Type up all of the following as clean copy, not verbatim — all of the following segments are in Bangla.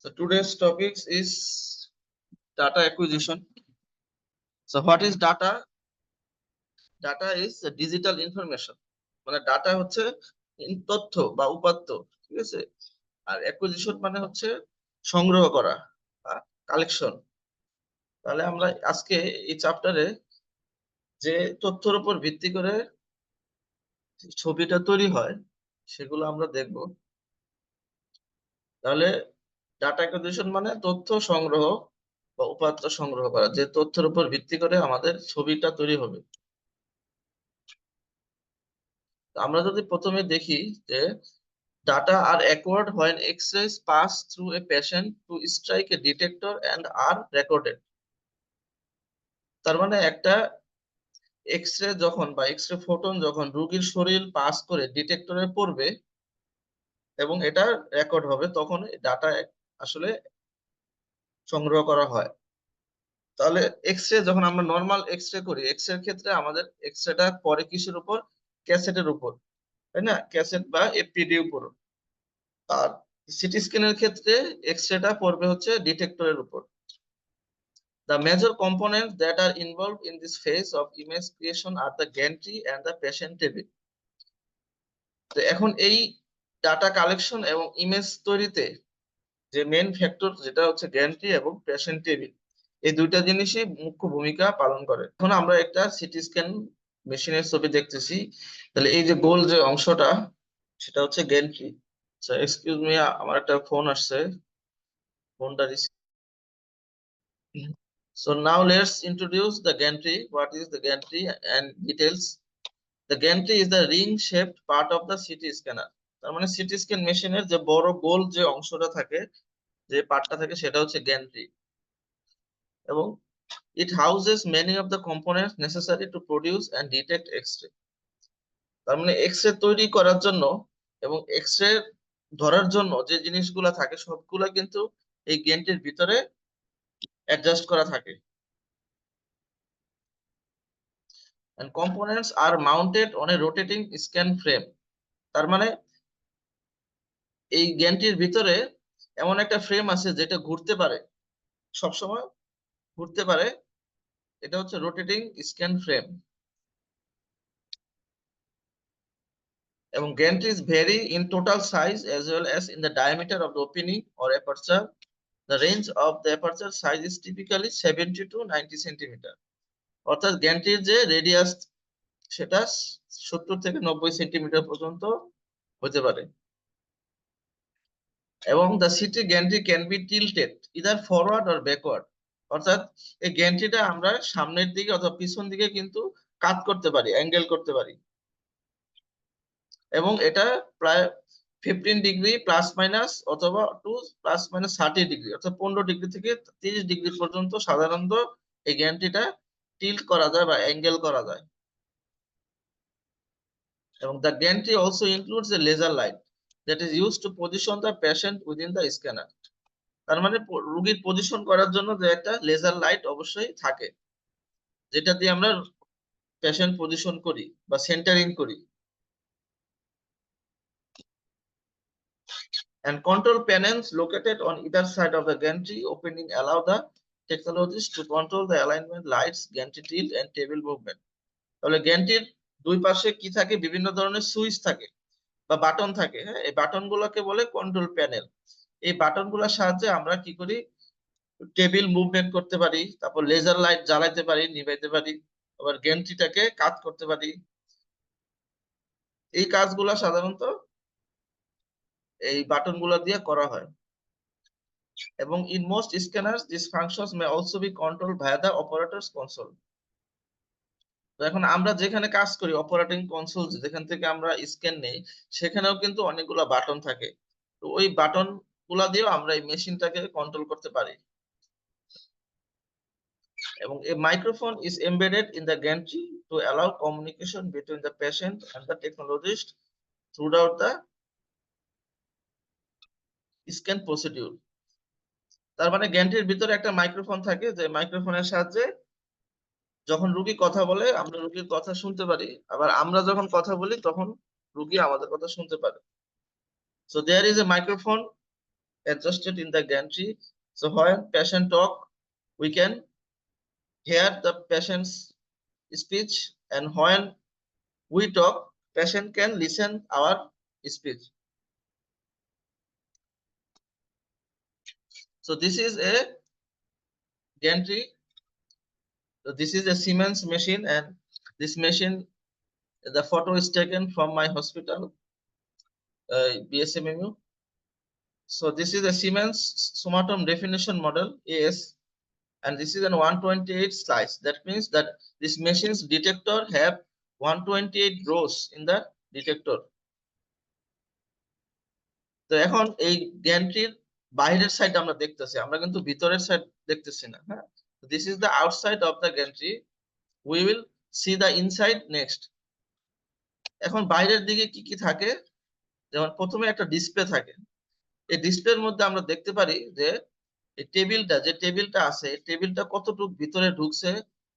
So today's topic is data acquisition. So what is data? Data is digital information. মানে ডাটা হচ্ছে তথ্য বা উপাত্ত, ঠিক আছে? আর অ্যাকুইজিশন মানে হচ্ছে সংগ্রহ করা বা কালেকশন। তাহলে আমরা আজকে এই চ্যাপ্টারে যে তথ্যের উপর ভিত্তি করে ছবিটা তৈরি হয় সেগুলো আমরা দেখব। তাহলে ডাটা অ্যাকুইজিশন মানে তথ্য সংগ্রহ বা উপাত্ত সংগ্রহ করা, যে তথ্যের উপর ভিত্তি করে আমাদের ছবিটা তৈরি হবে। আমরা যদি প্রথমে দেখি যে data are acquired when X-rays pass through a patient to strike a detector and are recorded. তার মানে একটা এক্স-রে যখন বা এক্স-রে ফোটন যখন রোগীর শরীর পাস করে ডিটেক্টরে পড়বে এবং এটা রেকর্ড হবে, তখন ডাটা আসলে সংগ্রহ করা হয়। তাহলে এক্স-রে যখন আমরা নর্মাল এক্স-রে করি, এক্স-রে ক্ষেত্রে আমাদের এক্স-রেটা পরে কিসের উপর? ক্যাসেটের উপর, তাই না? ক্যাসেট বা এফপিডি উপর। আর সিটি স্ক্যানের ক্ষেত্রে এক্স-রেটা পড়বে হচ্ছে ডিটেক্টরের উপর। The major components that are involved in this phase of image creation are the gantry and the patient table. তো এখন এই ডাটা কালেকশন এবং ইমেজ তৈরিতে যে মেন ফ্যাক্টর যেটা হচ্ছে গ্যান্ট্রি এবং পেশেন্ট টেবিল, এই দুইটা জিনিসই মুখ্য ভূমিকা পালন করে। এখন আমরা একটা সিটি স্ক্যান মেশিনের ছবি দেখতেছি। তাহলে এই যে গোল যে অংশটা সেটা হচ্ছে গ্যান্ট্রি। এক্সকিউজ মি, আমার একটা ফোন আসছে, ফোনটা receive. So now let's introduce the gantry. What is the gantry and details? The gantry is the ring-shaped part of the CT scanner. তার মানে সিটি স্ক্যান মেশিনের যে বড় গোল যে অংশটা থাকে, যে পার্টটা থাকে, সেটা হচ্ছে গ্যান্ট্রি। এবং it houses many of the components necessary to produce and detect X-ray. তার মানে এক্স-রে তৈরি করার জন্য এবং এক্স-রে ধরার জন্য যে জিনিসগুলো থাকে সবগুলা কিন্তু এই গ্যান্ট্রির ভিতরে অ্যাডজাস্ট করা থাকে। And components are mounted on a rotating scan frame. তার মানে এই গ্যান্ট্রির ভিতরে এমন একটা ফ্রেম আছে যেটা ঘুরতে পারে, সবসময় ঘুরতে পারে। এটা হচ্ছে রোটেটিং স্ক্যান ফ্রেম। এবং gantries vary in total size as well as in the diameter of the opening or aperture. The range of the aperture size is typically 70 to 90 centimetre. অর্থাৎ গ্যান্ট্রির যে রেডিয়াস সেটা 70 থেকে 90 সেন্টিমিটার পর্যন্ত হতে পারে। এবং the CT gantry can be tilted either forward or backward. অর্থাৎ এই গ্যান্ট্রিটা আমরা সামনের দিকে অথবা পিছন দিকে কিন্তু কাট করতে পারি, অ্যাঙ্গেল করতে পারি। এবং এটা প্রায় 15 ডিগ্রি প্লাস মাইনাস অথবা টু প্লাস মাইনাস 30 ডিগ্রি, অর্থাৎ 15 ডিগ্রি থেকে 30 ডিগ্রি পর্যন্ত সাধারণত এই গ্যান্ট্রিটা টিল্ট করা যায় বা অ্যাঙ্গেল করা যায়। এবং the gantry also includes a laser light that is used to position the patient within the scanner. তার মানে রোগীর পজিশন করার জন্য যে একটা লেজার লাইট অবশ্যই থাকে, যেটা দিয়ে আমরা পেশেন্ট পজিশন করি বা সেন্টারিং করি। And control panels located on either side of the gantry opening allow the technologist to control the alignment, lights, gantry tilt and table movement. তাহলে গ্যান্ট্রির দুই পাশে কি থাকে? বিভিন্ন ধরনের সুইচ থাকে বা বাটন থাকে। হ্যাঁ, এই বাটন গুলোকে বলে কন্ট্রোল প্যানেল। এই বাটন গুলোর সাহায্যে আমরা কি করি? টেবিল মুভমেন্ট করতে পারি, তারপর লেজার লাইট জ্বালাইতে পারি, নিভাইতে পারি, আবার গ্যান্ট্রিটাকে কাট করতে পারি। এই কাজগুলো সাধারণত এই বাটন গুলো দিয়ে করা হয়। এবং in most scanners these functions may also be controlled via the operator's console. তো এখন আমরা যেখানে কাজ করি, অপারেটিং কনসোল যেখান থেকে আমরা স্ক্যান নেই, সেখানেও কিন্তু অনেকগুলো বাটন থাকে। তো ওই বাটন গুলা দিয়েও আমরা এই মেশিনটাকে কন্ট্রোল করতে পারি। এবং a microphone is embedded in the gantry to allow communication between the patient and the technologist throughout the scan procedure. তার মানে গ্যান্ট্রির ভিতরে একটা মাইক্রোফোন থাকে, যে মাইক্রোফোনের সাহায্যে যখন রোগী কথা বলে আমরা রোগীর কথা শুনতে পারি, আবার আমরা যখন কথা বলি তখন রোগী আমাদের কথা শুনতে পারে। So there is a microphone adjusted in the gantry. So when patient talk, we can hear the patient's speech, and when we talk, patient can listen our speech. So this is a gantry. So this is a Siemens machine, and this machine, the photo is taken from my hospital, BSMMU. So this is a Siemens somatom definition model AS, and this is an 128 slice. That means that this machine's detector have 128 rows in the detector. তো এখন এই গ্যান্ট্রির বাইরের সাইড আমরা দেখতেছি, আমরা কিন্তু ভিতরের সাইড দেখতেছি না। হ্যাঁ, this is the outside of the gantry, we will see the inside next. এখন বাইরের দিকে কি কি থাকে, যেমন প্রথমে একটা ডিসপ্লে থাকে। এই ডিসপ্লের মধ্যে আমরা দেখতে পারি যে এই টেবিলটা আছে, টেবিলটা কতটুক ভিতরে ঢুকছে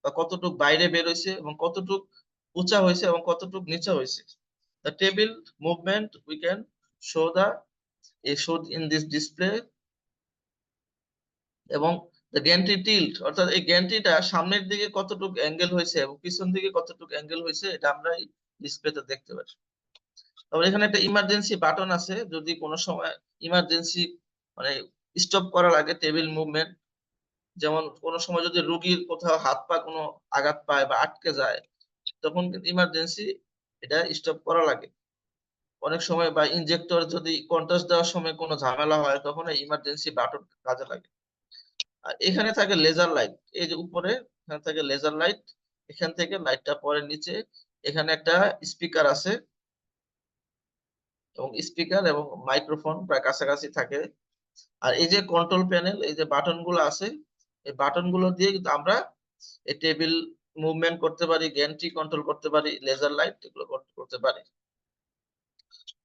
বা কতটুক বাইরে বের হয়েছে এবং কতটুক উঁচা হয়েছে এবং কতটুক নিচা হয়েছে। The table movement we can show the showed in this display। এবং গ্যান্ট্রি টিল্ট, অর্থাৎ এই গ্যান্ট্রিটা সামনের দিকে কতটুকু অ্যাঙ্গেল হয়েছে এবং পিছন দিকে কতটুকু অ্যাঙ্গেল হয়েছে, এটা আমরা এই ডিসপ্লেতে দেখতে পারি। তবে এখানে একটা ইমার্জেন্সি বাটন আছে, যদি কোনো সময় ইমার্জেন্সি মানে স্টপ করা লাগে টেবিল মুভমেন্ট, যেমন কোনো সময় যদি রুগীর কোথাও হাত পা কোনো আঘাত পায় বা আটকে যায়, তখন কিন্তু ইমার্জেন্সি এটা স্টপ করা লাগে অনেক সময়, বা ইনজেক্টর যদি কন্ট্রাস্ট দেওয়ার সময় কোনো ঝামেলা হয়, তখন এই ইমার্জেন্সি বাটন কাজে লাগে। আর এখানে থাকে লেজার লাইট, এই যে উপরে এখানে থাকে লেজার লাইট, এখান থেকে লাইটটা পরে নিচে, এখানে একটা স্পিকার আছে এবং স্পিকার এবং মাইক্রোফোন প্রায় কাছাকাছি থাকে। আর এই যে কন্ট্রোল প্যানেল, এই যে বাটন গুলো আছে, এই বাটন গুলো দিয়ে কিন্তু আমরা এই টেবিল মুভমেন্ট করতে পারি, গ্যান্ট্রি কন্ট্রোল করতে পারি, লেজার লাইট এগুলো করতে পারি।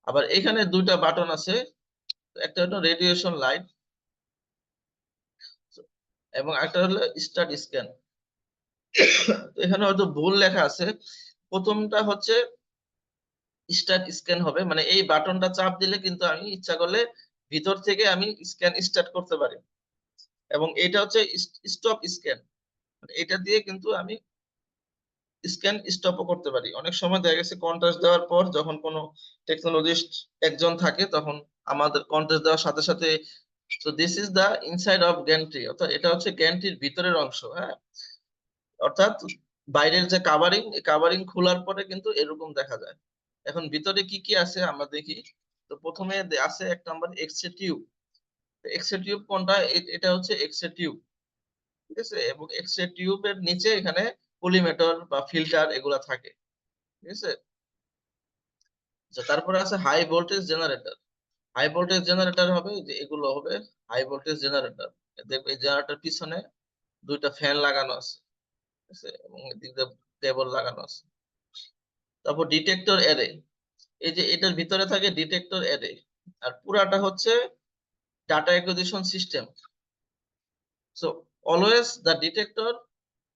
আবার এখানে দুইটা বাটন আছে, একটা হলো রেডিয়েশন লাইট এবং একটা হলো স্টার্ট স্ক্যান। এখানে হয়তো ভুল লেখা আছে, প্রথমটা হচ্ছে স্টার্ট স্ক্যান হবে, মানে এই বাটনটা চাপ দিলে কিন্তু আমি ইচ্ছা করলে ভিতর থেকে আমি স্ক্যান স্টার্ট করতে পারি, এবং এটা হচ্ছে স্টপ স্ক্যান, এটা দিয়ে কিন্তু আমি স্ক্যান স্টপও করতে পারি। অনেক সময় দেখা গেছে কন্ট্রাস্ট দেওয়ার পর যখন কোনো টেকনোলজিস্ট একজন থাকে, তখন আমাদের কন্ট্রাস্ট দেওয়ার সাথে সাথে, তো this is the inside of gantry, অর্থাৎ এটা হচ্ছে গ্যান্ট্রির ভিতরের অংশ। হ্যাঁ, অর্থাৎ বাইরের যে কাভারিং, এই কাভারিং খোলার পরে কিন্তু এরকম দেখা যায়। এখন ভিতরে কি কি আছে আমরা দেখি। তো প্রথমে আছে এক নম্বর এক্সরে টিউব। এক্সরে টিউব কোনটা, এটা হচ্ছে এক্সরে টিউব, ঠিক আছে। এবং এক্সরে টিউবের নিচে এখানে কলিমেটর বা ফিল্টার এগুলা থাকে, ঠিক আছে। তারপরে আছে high voltage generator. High voltage generator হবে যে এগুলো হবে হাই ভোল্টেজ জেনারেটর। দেখবে এই জেনারেটর পিছনে দুইটা ফ্যান লাগানো আছে, ঠিক আছে, এবং এদিকে কেবল লাগানো আছে। তারপর ডিটেক্টর অ্যারে, এই যে এটার ভিতরে থাকে ডিটেক্টর অ্যারে, আর পুরাটা হচ্ছে data acquisition system. So always the detector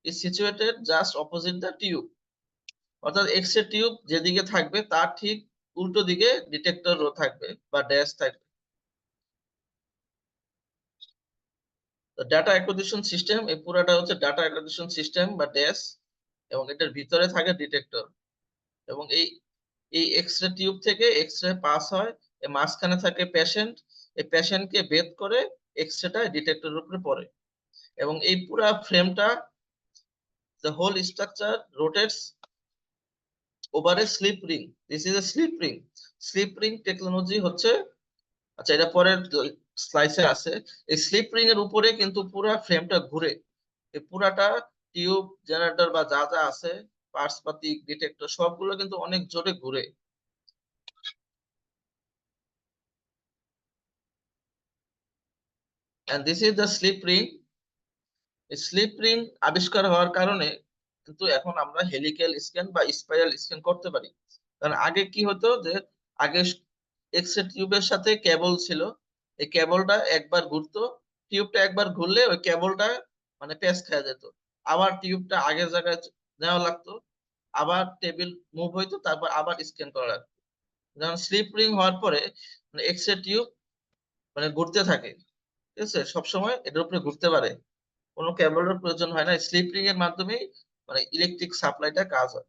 is situated just opposite the tube, অর্থাৎ এক্স রে টিউব যেদিকে থাকবে তার ঠিক উল্টো দিকে ডিটেক্টর থাকবে বা ড্যাশ থাকবে। ডাটা অ্যাকুইজিশন সিস্টেম, এই পুরাটা হচ্ছে ডাটা অ্যাকুইজিশন সিস্টেম বা ড্যাশ, এবং এটার ভিতরে থাকে ডিটেক্টর। এবং এই এই এক্স রে টিউব থেকে এক্স রে পাস হয়, এর মাঝখানে থাকে পেশেন্ট, এই পেশেন্টকে বেদ করে এক্স রেটা ডিটেক্টরের উপরে পড়ে, এবং এই পুরা ফ্রেমটা, the whole structure rotates over a slip ring. This is a slip ring. Slip ring technology হচ্ছে, আচ্ছা এটা পরের স্লাইসে আছে। এই স্লিপ রিং এর উপরে কিন্তু পুরা ফ্রেমটা ঘুরে, এই পুরাটা টিউব জেনারেটর বা যা যা আছে পার্টস পাতি ডিটেক্টর সবগুলো কিন্তু অনেক জোরে ঘুরে। and this is the slip ring। Slip ring আবিষ্কার হওয়ার কারণে কিন্তু এখন আমরা হেলিক্যাল স্ক্যান বা স্পাইরাল স্ক্যান করতে পারি। কারণ আগে কি হতো যে আগে এক্স রে টিউবের সাথে কেবল ছিল, এই কেবলটা একবার ঘুরতো, টিউবটা একবার ঘুরলে ওই কেবলটা মানে পেঁচ খেয়ে যেত, আবার টিউবটা আগের জায়গায় নেওয়া লাগতো, আবার টেবিল মুভ হইতো, তারপর আবার স্ক্যান করা লাগতো। যেমন স্লিপ রিং হওয়ার পরে এক্স রে টিউব মানে ঘুরতে থাকে, ঠিক আছে, সবসময় এটার উপরে ঘুরতে পারে, কোনো কেবলের প্রয়োজন হয় না, স্লিপ রিং এর মাধ্যমেই মানে ইলেকট্রিক সাপ্লাইটা কাজ হয়।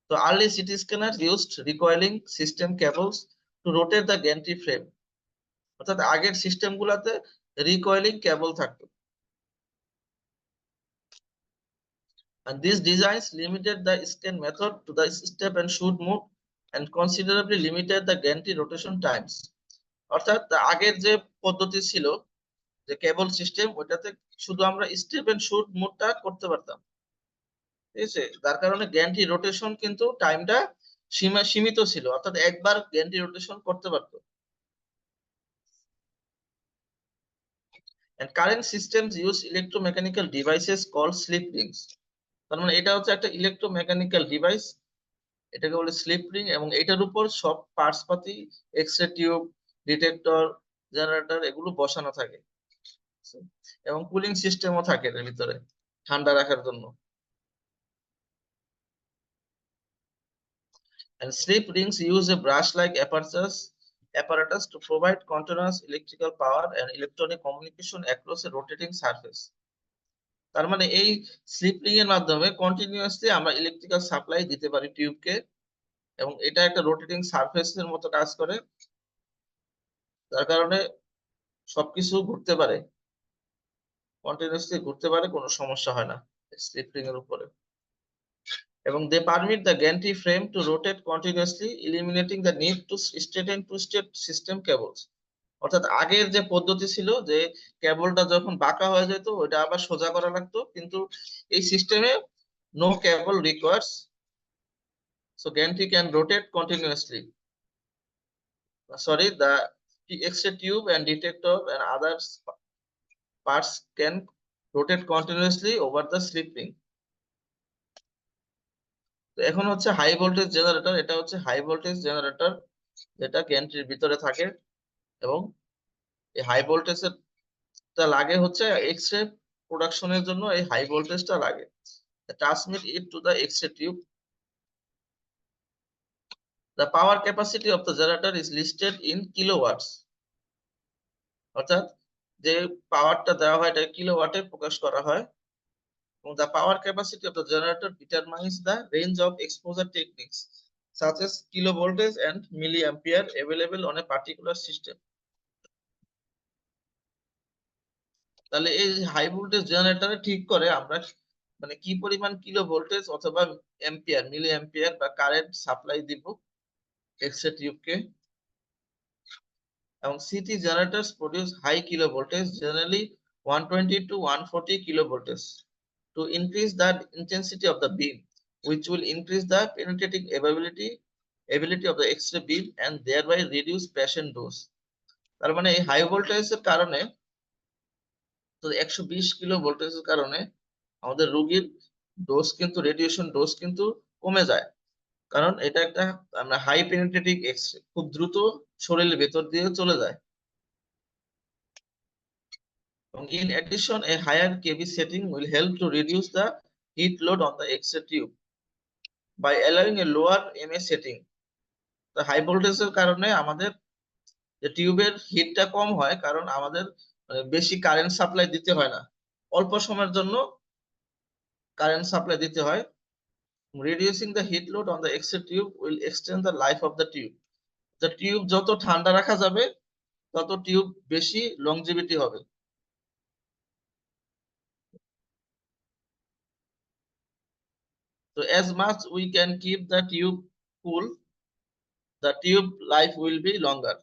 তো early CT scanner used recoiling system cables to rotate the gantry frame, অর্থাৎ আগের সিস্টেম গুলাতে রিকয়েলিং কেবল থাকতো। And these designs limited the scan method to the step and shoot mode and considerably limited the gantry rotation times. অর্থাৎ আগের যে পদ্ধতি ছিল যে কেবল সিস্টেম, ওটাতে শুধু আমরা স্টেপ এন্ড শুট মোডটা করতে পারতাম, ঠিক আছে, তার কারণে গ্যান্ট্রি রোটেশন কিন্তু টাইমটা সীমিত ছিল, অর্থাৎ একবার গ্যান্ট্রি রোটেশন করতে পারতো। And current systems use electromechanical devices called slip rings. তার মানে এটা হচ্ছে একটা ইলেকট্রোমেকানিক্যাল ডিভাইস, এটাকে বলে স্লিপ রিং, এবং এটার উপর সব পার্টস পাতি, এক্সরে টিউব, ডিটেক্টর, জেনারেটর এগুলো বসানো থাকে, এবং কুলিং সিস্টেমও থাকে এর ভিতরে ঠান্ডা রাখার জন্য। And slip rings use a brush-like apparatus to provide continuous electrical power and electronic communication across a rotating surface. তার মানে এই স্লিপ রিং এর মাধ্যমে কন্টিনিউয়াসলি আমরা ইলেকট্রিক্যাল সাপ্লাই দিতে পারি টিউবকে, এবং এটা একটা রোটেটিং সারফেসের মতো কাজ করে, যার কারণে সবকিছু ঘুরতে পারে, কন্টিনিউয়াসলি ঘুরতে পারে, কোনো সমস্যা হয় না স্লিপ রিং এর উপরে। এবং they permit the gantry frame to rotate continuously, eliminating the need to straighten to state system cables. অর্থাৎ আগের যে পদ্ধতি ছিল যে কেবলটা যখন বাঁকা হয়ে যেত ওটা আবার সোজা করা লাগতো, কিন্তু এই সিস্টেমে no cable requires, so gantry can rotate continuously, sorry, the extra tube and detector and other parts can rotate continuously over the slip ring. তো এখন হচ্ছে হাই ভোল্টেজ জেনারেটর, এটা হচ্ছে হাই ভোল্টেজ জেনারেটর যেটা গ্যান্ট্রির ভিতরে থাকে, এবং এই হাই ভোল্টেজটা লাগে হচ্ছে এক্সরে প্রোডাকশনের জন্য, এই হাই ভোল্টেজটা লাগে, transmit it to the X-ray tube. The power capacity of the generator is listed in kilowatts, অর্থাৎ যে পাওয়ারটা দেওয়া হয় এটা কিলোওয়াটে প্রকাশ করা হয়। The power capacity of the generator determines the range of exposure techniques such as kilovoltage and milliampere available on a particular system. তাহলে এই হাই ভোল্টেজ জেনারেটরে ঠিক করে আমরা মানে কি পরিমাণ কিলো ভোল্টেজ অথবা এম্পিয়ার, মিলি এম্পিয়ার বা কারেন্ট সাপ্লাই দিব এক্সরে টিউবকে। এবং CT generators produce high kilo voltage, generally 120 to 140 kilo voltage, to increase the intensity of the beam, which will increase the penetrating ability of the X-ray beam and thereby reduce patient dose. তার মানে এই হাই ভোল্টেজের কারণে, তো 120 কিলো ভোল্টেজের কারণে আমাদের রোগীর ডোজ কিন্তু, রেডিয়েশন ডোজ কিন্তু কমে যায়, কারণ এটা একটা আমরা হাই পেনিট্রেটিং এক্সরে, খুব দ্রুত শরীরের ভেতর দিয়ে চলে যায়। In addition, a higher kV setting will help to reduce the heat load on the X-ray tube by allowing a lower MA setting. The high voltage এর কারণে আমাদের যে টিউবের হিটটা কম হয়, কারণ আমাদের বেশি কারেন্ট সাপ্লাই দিতে হয় না, অল্প সময়ের জন্য কারেন্ট সাপ্লাই দিতে হয়। Reducing the heat load on the X-ray tube will extend the life of the tube. The tube যত ঠান্ডা রাখা যাবে তত টিউব বেশি লংজিভিটি হবে। So as much we can keep the tube cool, the tube life will be longer.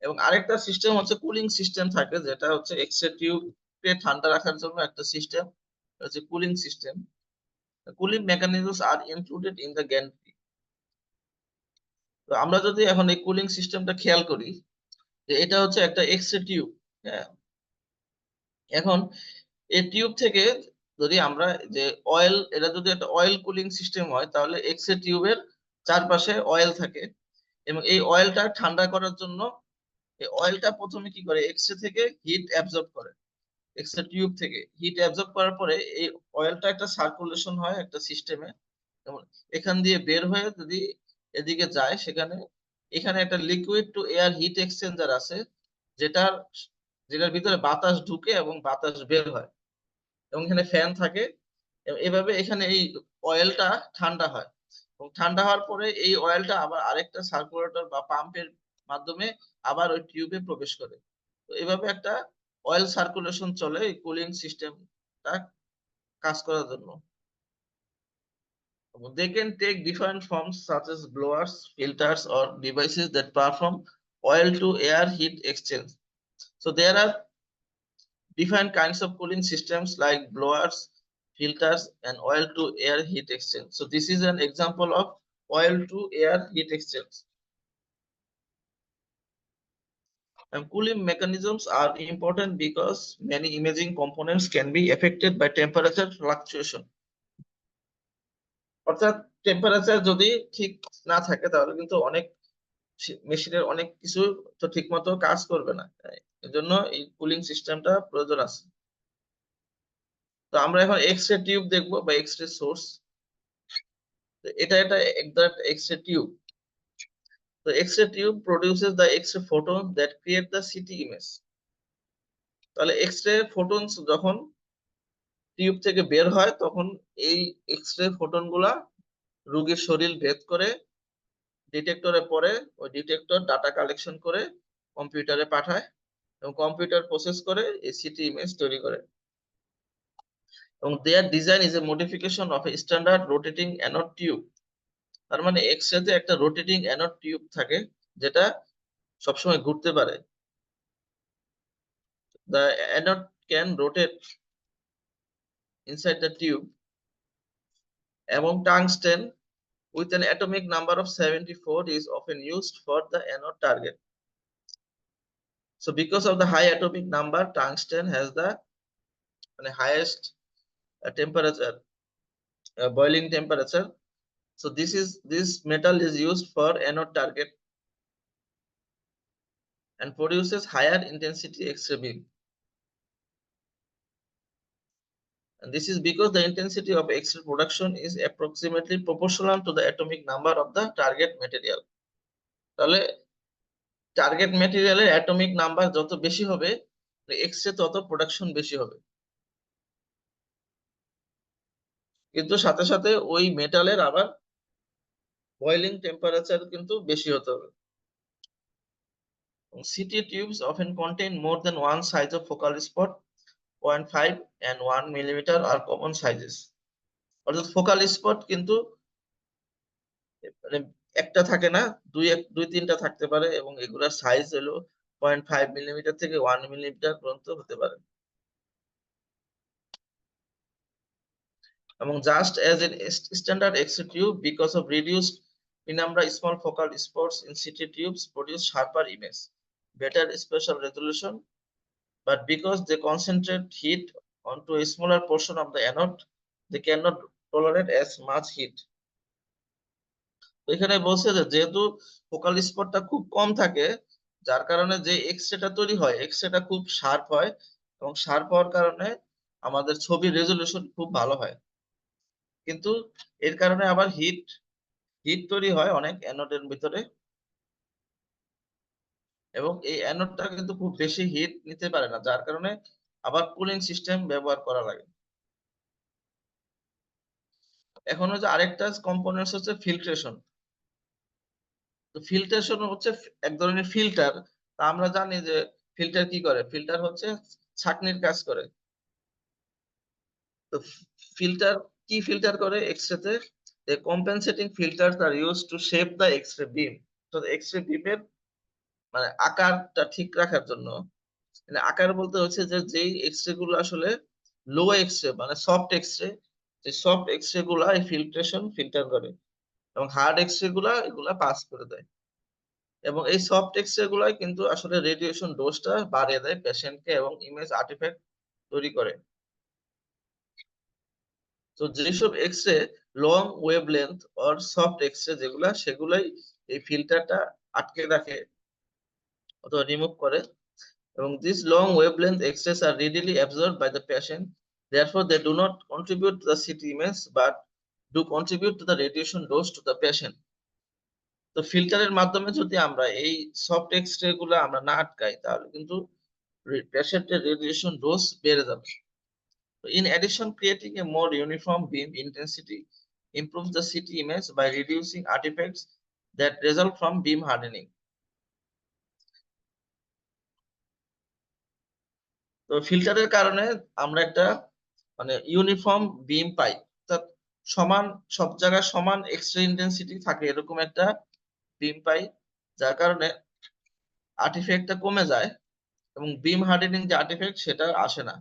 এবং আরেকটা সিস্টেম হচ্ছে কুলিং সিস্টেম থাকে, যেটা হচ্ছে এক্সরে টিউবকে ঠান্ডা রাখার জন্য একটা সিস্টেম হচ্ছে cooling system. Cooling mechanisms are included in the gantry. তো আমরা যদি এখন এই কুলিং সিস্টেমটা খেয়াল করি, যে এটা হচ্ছে একটা এক্সরে টিউব, হ্যাঁ, এখন এই টিউব থেকে যদি আমরা যে অয়েল, এটা যদি একটা অয়েল কুলিং সিস্টেম হয়, তাহলে এক্সরে টিউবের চারপাশে অয়েল থাকে, এবং এই অয়েলটা ঠান্ডা করার জন্য এই অয়েলটা প্রথমে কি করে, এক্সরে থেকে হিট অ্যাবজর্ব করে, এক্সরে টিউব থেকে হিট অ্যাবজর্ব করার পরে এই অয়েলটা একটা সার্কুলেশন হয় একটা সিস্টেমে, এবং এখান দিয়ে বের হয়ে যদি এদিকে যায়, সেখানে এখানে একটা liquid to air hit exchanger আছে, যেটার ভিতরে বাতাস ঢুকে এবং বাতাস বের হয়, এবং এখানে ফ্যান থাকে। এভাবে এখানে এই অয়েলটা ঠান্ডা হয়, এবং ঠান্ডা হওয়ার পরে এই অয়েলটা আবার আরেকটা সার্কুলেটর বা পাম্পের মাধ্যমে আবার ওই টিউবে প্রবেশ করে। তো এইভাবে একটা অয়েল সার্কুলেশন চলে এই কুলিং সিস্টেমটা কাজ করার জন্য। They can take different forms such as blowers, filters, or devices that perform oil to air heat exchange. So there are different kinds of cooling systems like blowers, filters, and oil to air heat exchange. So this is an example of oil to air heat exchange. And cooling mechanisms are important because many imaging components can be affected by temperature fluctuation. অর্থাৎ টেম্পারেচার যদি ঠিক না থাকে তাহলে কিন্তু অনেক মেশিনের অনেক কিছু তো ঠিক মতো কাজ করবে না, এজন্য এই কুলিং সিস্টেমটা প্রয়োজন আছে। তো আমরা এখন এক্স রে টিউব দেখবো বা এক্স রে সোর্স। এটা এক্স রে টিউব। তো X ray tube produces the X ray photon that create the city image. তাহলে এক্স রে ফোটনস যখন টিউব থেকে বের হয় তখন এই এক্স রে ফোটন গুলা রোগীর শরীর ভেদ করে ডিটেক্টরে পড়ে, ওই ডিটেক্টর ডাটা কালেকশন করে কম্পিউটারে পাঠায়, এবং কম্পিউটার প্রসেস করে এই সিটি ইমেজ তৈরি করে। এবং their design is a modification of a standard rotating anode tube. তার মানে এক্স রে তে একটা রোটেটিং অ্যানোড টিউব থাকে যেটা সবসময় ঘুরতে পারে। The anode can rotate inside the tube, এবং tungsten with an atomic number of 74 is often used for the anode target. So because of the high atomic number, tungsten has the highest temperature, boiling temperature. So this metal is used for anode target and produces higher intensity X-ray beam. And this is because the intensity of X-ray production is approximately proportional to the atomic number of the target material. তাহলে টার্গেট ম্যাটেরিয়ালের অ্যাটমিক নাম্বার যত বেশি হবে এক্স-রে তত প্রোডাকশন বেশি হবে, কিন্তু সাথে সাথে ওই মেটালের আবার বয়লিং টেম্পারেচার কিন্তু বেশি হতে হবে। CT tubes often contain more than one size of focal spot. 0.5 and 1 millimeter are common sizes. অর্থাৎ ফোকাল স্পট কিন্তু মানে একটা থাকে না, দুই তিনটা থাকতে পারে, এবং এগুলার সাইজ হলো 0.5 মিলিমিটার থেকে 1 মিলিমিটার পর্যন্ত হতে পারে। Among just as in standard X-ray tube, because of reduced penumbra, small focal spots in CT tubes produce sharper image, better spatial resolution, but because they concentrate heat onto a smaller portion of the anode, they cannot tolerate as much heat. এখানে বলছে যে যেহেতু ফোকাল স্পটটা খুব কম থাকে, যার কারণে যে এক্স-রেটা তৈরি হয় এক্স-রেটা খুব শার্প হয়, এবং শার্প হওয়ার কারণে আমাদের ছবির রেজলিউশন খুব ভালো হয়, কিন্তু এর কারণে আবার হিট তৈরি হয় অনেক অ্যানোডের ভিতরে, এবং এই অ্যানোডটা কিন্তু খুব বেশি হিট নিতে পারে না, যার কারণে আবার কুলিং সিস্টেম ব্যবহার করা লাগে। এখন হচ্ছে আরেকটা কম্পোনেন্টস হচ্ছে ফিল্ট্রেশন। তো ফিল্ট্রেশন হচ্ছে এক ধরনের ফিল্টার। তা আমরা জানি যে ফিল্টার কি করে, ফিল্টার হচ্ছে ছাঁকনির কাজ করে। তো ফিল্টার কি ফিল্টার করে এক্স-রে তে? The compensating filters are used to shape the X-ray beam. তো এক্স-রে বিমের মানে আকারটা ঠিক রাখার জন্য, মানে আকার বলতে হচ্ছে যে যেই এক্স-রে গুলো আসলে লো এক্স-রে মানে সফট এক্স-রে, যে সফট এক্স-রে গুলা এই ফিল্টার করে, এবং হার্ড এক্স-রে গুলা এগুলা পাস করে দেয়, এবং এই সফট এক্স-রে গুলাই কিন্তু আসলে রেডিয়েশন ডোজটা বাড়িয়ে দেয় পেশেন্টকে, এবং ইমেজ আর্টিফ্যাক্ট তৈরি করে। তো যেসব X-ray long wavelength or soft X-ray যেগুলা, সেগুলাই এই ফিল্টারটা আটকে রাখে অথবা রিমুভ করে, এবং these long wavelength X-rays are readily absorbed by the patient. Therefore, they do not contribute to the CT image but do contribute to the radiation dose to the patient. তো ফিল্টারের মাধ্যমে যদি আমরা এই সফট এক্সরে গুলো আমরা না আটকাই তাহলে কিন্তু পেশেন্টের রেডিয়েশন ডোজ বেড়ে যাবে। In addition, creating a more uniform beam intensity improves the CT image by reducing artifacts that result from beam hardening. তো ফিল্টারের কারণে আমরা একটা মানে ইউনিফর্ম বিম পাই, অর্থাৎ সমান সব জায়গায় সমান এক্সরে ইন্টেন্সিটি থাকে এরকম একটা বিম পাই, যার কারণে আর্টিফ্যাক্টটা কমে যায় এবং বিম হার্ডেনিং যে আর্টিফ্যাক্ট সেটা আসে না।